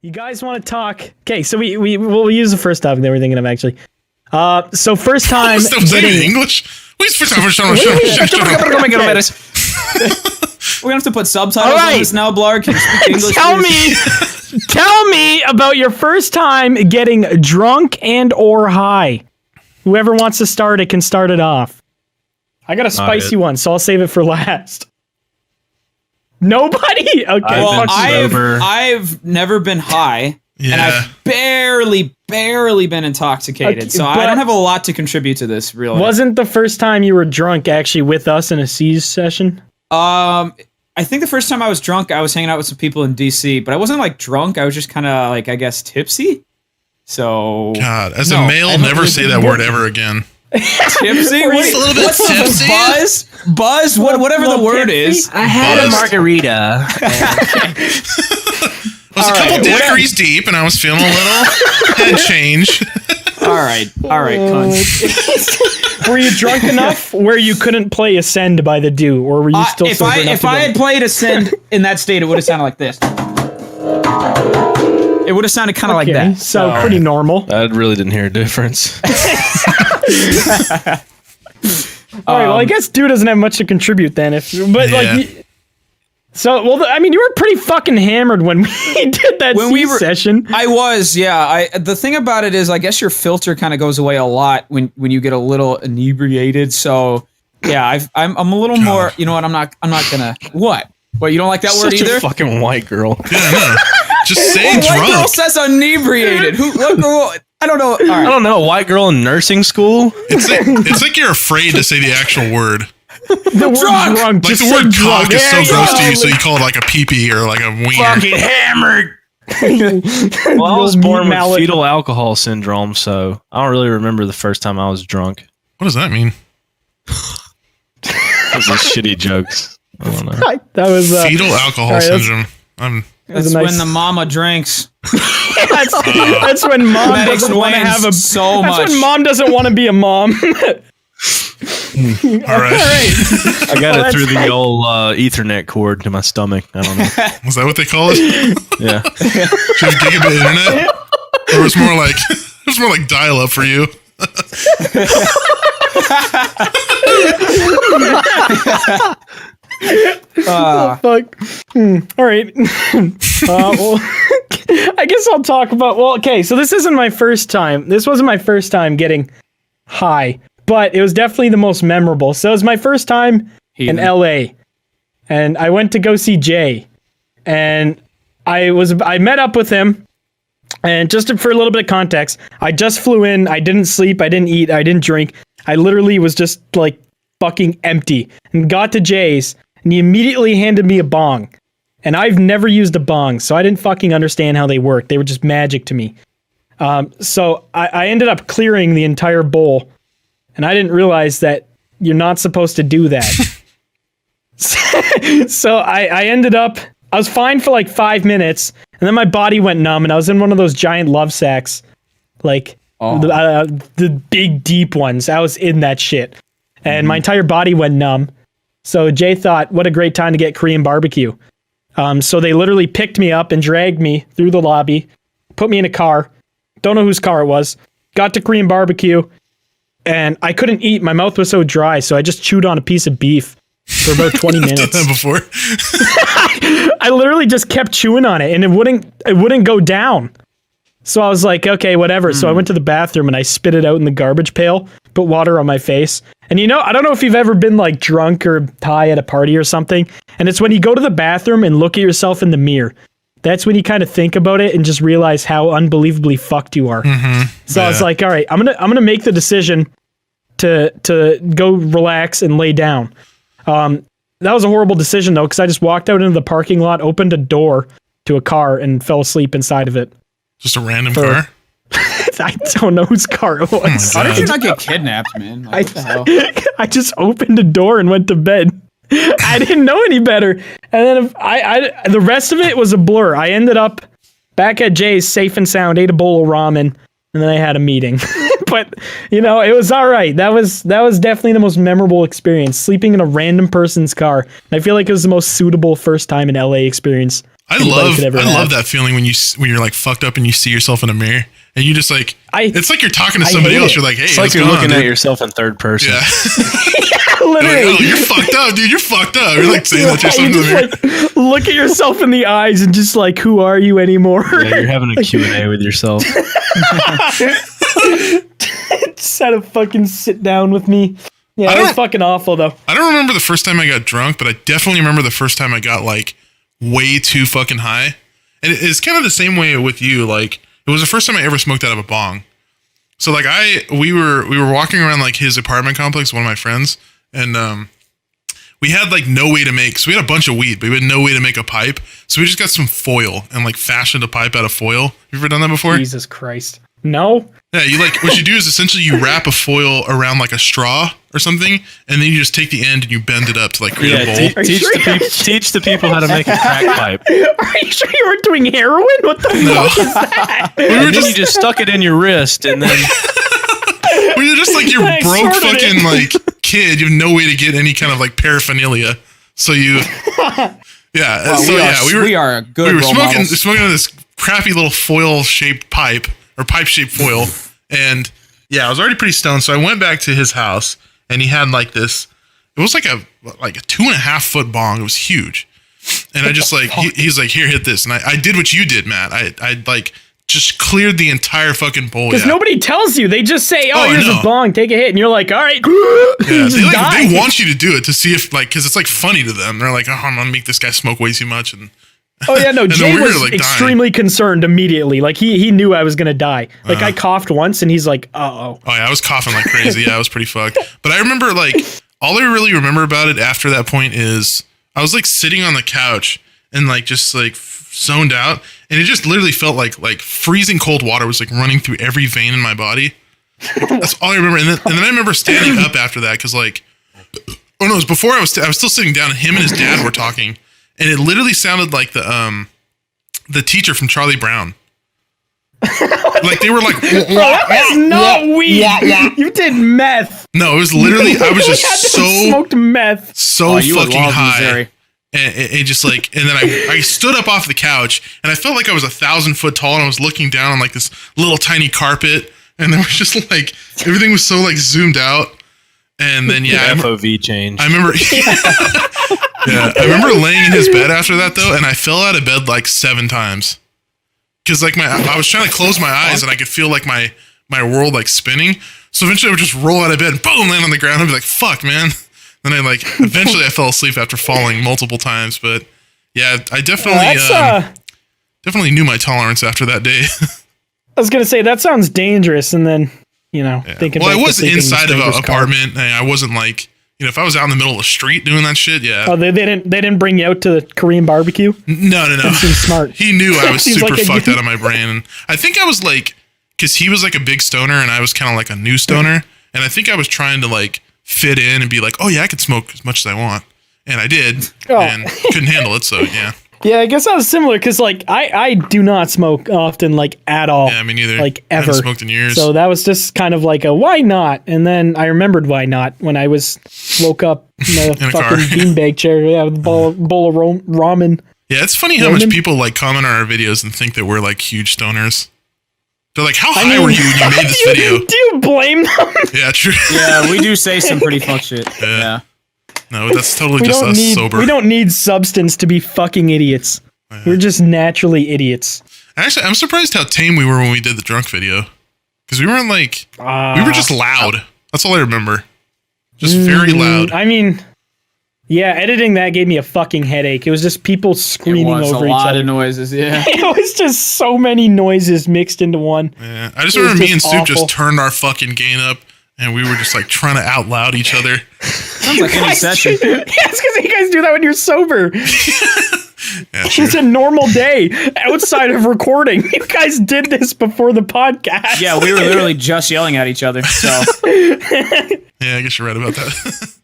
You guys want to talk? Okay, so we'll use the first topic that we're thinking of actually. So first time getting English. We're gonna have to put subtitles on this now, Blarg. Can you speak English? Tell me about your first time getting drunk and or high. Whoever wants to start it can start it off. I got a spicy one, so I'll save it for last. Nobody? Okay. Well, I've never been high, and I've barely been intoxicated, okay, so I don't have a lot to contribute to this, really. Wasn't the first time you were drunk actually with us in a C's session? I think the first time I was drunk, I was hanging out with some people in DC, but I wasn't like drunk. I was just kind of like, I guess, tipsy. So, God, as a male, never say that word ever again. Tipsy? What's a little bit tipsy? Buzz? Whatever the word is. I had a margarita. I was a couple degrees deep, and I was feeling a little head change. All right, cunt. Were you drunk enough where you couldn't play Ascend by the Dew, or were you still sober enough? If I had played Ascend in that state, it would have sounded like this. It would have sounded kind of like that. So pretty normal. I really didn't hear a difference. All right. Well, I guess Dew doesn't have much to contribute then. You were pretty fucking hammered when we did that session. I was, yeah. The thing about it is, I guess your filter kind of goes away a lot when you get a little inebriated. So, yeah, I'm a little more. You know what? I'm not gonna. What? You don't like that word either? A fucking white girl. Yeah, no. Just say drunk. White girl says inebriated. What girl? I don't know. All right. I don't know. White girl in nursing school. It's like you're afraid to say the actual word. The word drunk. Like the word cock is so gross to you, so you call it like a pee-pee or like a wiener. Fucking hammered. Well, I was born with fetal alcohol syndrome, so I don't really remember the first time I was drunk. What does that mean? Those are shitty jokes. I don't know. That was fetal alcohol syndrome. That's when the mama drinks. That's when mom doesn't want to have a so much. That's when mom doesn't want to be a mom. All right. I got it through the old Ethernet cord to my stomach. I don't know. Was that what they call it? Yeah. Did you have gigabit internet? Or it's more like dial up for you. Fuck. All right. Well, I guess I'll talk about. Well, okay. So this isn't my first time. This wasn't my first time getting high, but it was definitely the most memorable. So it was my first time in LA, and I went to go see Jay, and I met up with him. And just for a little bit of context, I just flew in. I didn't sleep. I didn't eat. I didn't drink. I literally was just like fucking empty, and got to Jay's, and he immediately handed me a bong. And I've never used a bong, so I didn't fucking understand how they work. They were just magic to me. So I ended up clearing the entire bowl, and I didn't realize that you're not supposed to do that. So I ended up, I was fine for like 5 minutes, and then my body went numb, and I was in one of those giant love sacks, like the big deep ones. I was in that shit, and my entire body went numb. So Jay thought, what a great time to get Korean barbecue. So they literally picked me up and dragged me through the lobby, put me in a car. Don't know whose car it was. Got to Korean barbecue, and I couldn't eat. My mouth was so dry, so I just chewed on a piece of beef for about 20 minutes. I've done that before. I literally just kept chewing on it, and it wouldn't go down. So I was like, okay, whatever. So I went to the bathroom and I spit it out in the garbage pail, put water on my face. And I don't know if you've ever been like drunk or high at a party or something. And it's when you go to the bathroom and look at yourself in the mirror. That's when you kind of think about it and just realize how unbelievably fucked you are. So I was like, all right, I'm gonna make the decision to go relax and lay down. That was a horrible decision though, because I just walked out into the parking lot, opened a door to a car, and fell asleep inside of it. Just a random car? I don't know whose car it was. How did you not get kidnapped, man? Like, what the hell? I just opened a door and went to bed. I didn't know any better. And then the rest of it was a blur. I ended up back at Jay's safe and sound, ate a bowl of ramen, and then I had a meeting. But, it was all right. That was definitely the most memorable experience, sleeping in a random person's car. And I feel like it was the most suitable first time in LA experience I love that feeling when you're like fucked up and you see yourself in a mirror and you just like it's like you're talking to somebody else. You're like, hey, it's like you're looking at yourself in third person. Yeah. Literally, like, oh, you're fucked up, dude. You're fucked up. You're like saying that to yourself in the mirror. Like, look at yourself in the eyes and just like, who are you anymore? Yeah, you're having a Q&A with yourself. Just had to fucking sit down with me. Yeah, it was fucking awful though. I don't remember the first time I got drunk, but I definitely remember the first time I got like way too fucking high. And it's kind of the same way with you. Like, it was the first time I ever smoked out of a bong. So like we were walking around like his apartment complex, one of my friends, and we had like no way to make. So we had a bunch of weed, but we had no way to make a pipe. So we just got some foil and like fashioned a pipe out of foil. You ever done that before? Jesus Christ, no. Yeah, you like what you do is essentially you wrap a foil around like a straw or something, and then you just take the end and you bend it up to like create a bowl. Teach the people how to make a crack pipe. Are you sure you weren't doing heroin? What the fuck is that? And then you just stuck it in your wrist, and then when you're just like your broke fucking like kid, you have no way to get any kind of like paraphernalia. So you, yeah, well, we are a good. We were smoking this crappy little foil shaped pipe. Or pipe-shaped foil, and yeah, I was already pretty stoned, so I went back to his house, and he had like this. It was like a 2.5 foot bong. It was huge, and I just like he's like, here, hit this, and I did what you did, Matt. I like just cleared the entire fucking bowl. Because nobody tells you. They just say, "Oh, here's a bong, take a hit," and you're like, "All right." Yeah, they want you to do it to see if like because it's like funny to them. They're like, "Oh, I'm gonna make this guy smoke way too much," and. Oh yeah, no. Jay was like extremely concerned immediately. Like he knew I was gonna die. Like I coughed once, and he's like, "Uh-oh." Oh yeah, I was coughing like crazy. Yeah, I was pretty fucked. But I remember like all I really remember about it after that point is I was like sitting on the couch and like just like zoned out, and it just literally felt like freezing cold water was like running through every vein in my body. That's all I remember. And then I remember standing up after that because like, oh no, it was before I was still sitting down, and him and his dad were talking. And it literally sounded like the teacher from Charlie Brown. Like they were like, that was not weed. Yeah. You did meth. No, it was literally I was just so smoked meth, so fucking high, and it just like, and then I stood up off the couch, and I felt like I was 1,000 foot tall, and I was looking down on like this little tiny carpet, and there was just like everything was so like zoomed out, and then FOV change. I remember. Yeah, I remember laying in his bed after that though, and I fell out of bed like 7 times. Cause like I was trying to close my eyes and I could feel like my world like spinning. So eventually I would just roll out of bed and boom, land on the ground. I'd be like, fuck, man. Then I like, eventually I fell asleep after falling multiple times. But yeah, I definitely knew my tolerance after that day. I was going to say, that sounds dangerous. And then, thinking I was inside of an apartment. And I wasn't like, if I was out in the middle of the street doing that shit, yeah. Oh, they didn't bring you out to the Korean barbecue? No. That seems smart. He knew I was super fucked out of my brain. And I think I was like, because he was like a big stoner and I was kind of like a new stoner. And I think I was trying to like fit in and be like, oh yeah, I could smoke as much as I want. And I did. And couldn't handle it, so yeah. Yeah, I guess I was similar because like I do not smoke often, like at all. Yeah, me neither. Like ever. I haven't smoked in years. So that was just kind of like a why not? And then I remembered why not when I woke up in the fucking beanbag chair, with a bowl of ramen. Yeah, it's funny how much people like comment on our videos and think that we're like huge stoners. They're like, how high were you when you made this video? Do you blame them? Yeah, true. Yeah, we do say some pretty fuck shit. Yeah. No, that's totally just us sober. We don't need substance to be fucking idiots. We're just naturally idiots. Actually, I'm surprised how tame we were when we did the drunk video. Because we weren't like... we were just loud. That's all I remember. Just very loud. I mean... Yeah, editing that gave me a fucking headache. It was just people screaming over each other. A lot of noises, yeah. It was just so many noises mixed into one. Yeah, I just remember me and Soup just turned our fucking gain up. And we were just like trying to out loud each other. Sounds like any session. Yeah, it's because you guys do that when you're sober. Yeah, it's a normal day outside of recording. You guys did this before the podcast. Yeah, we were literally just yelling at each other. So yeah, I guess you're right about that.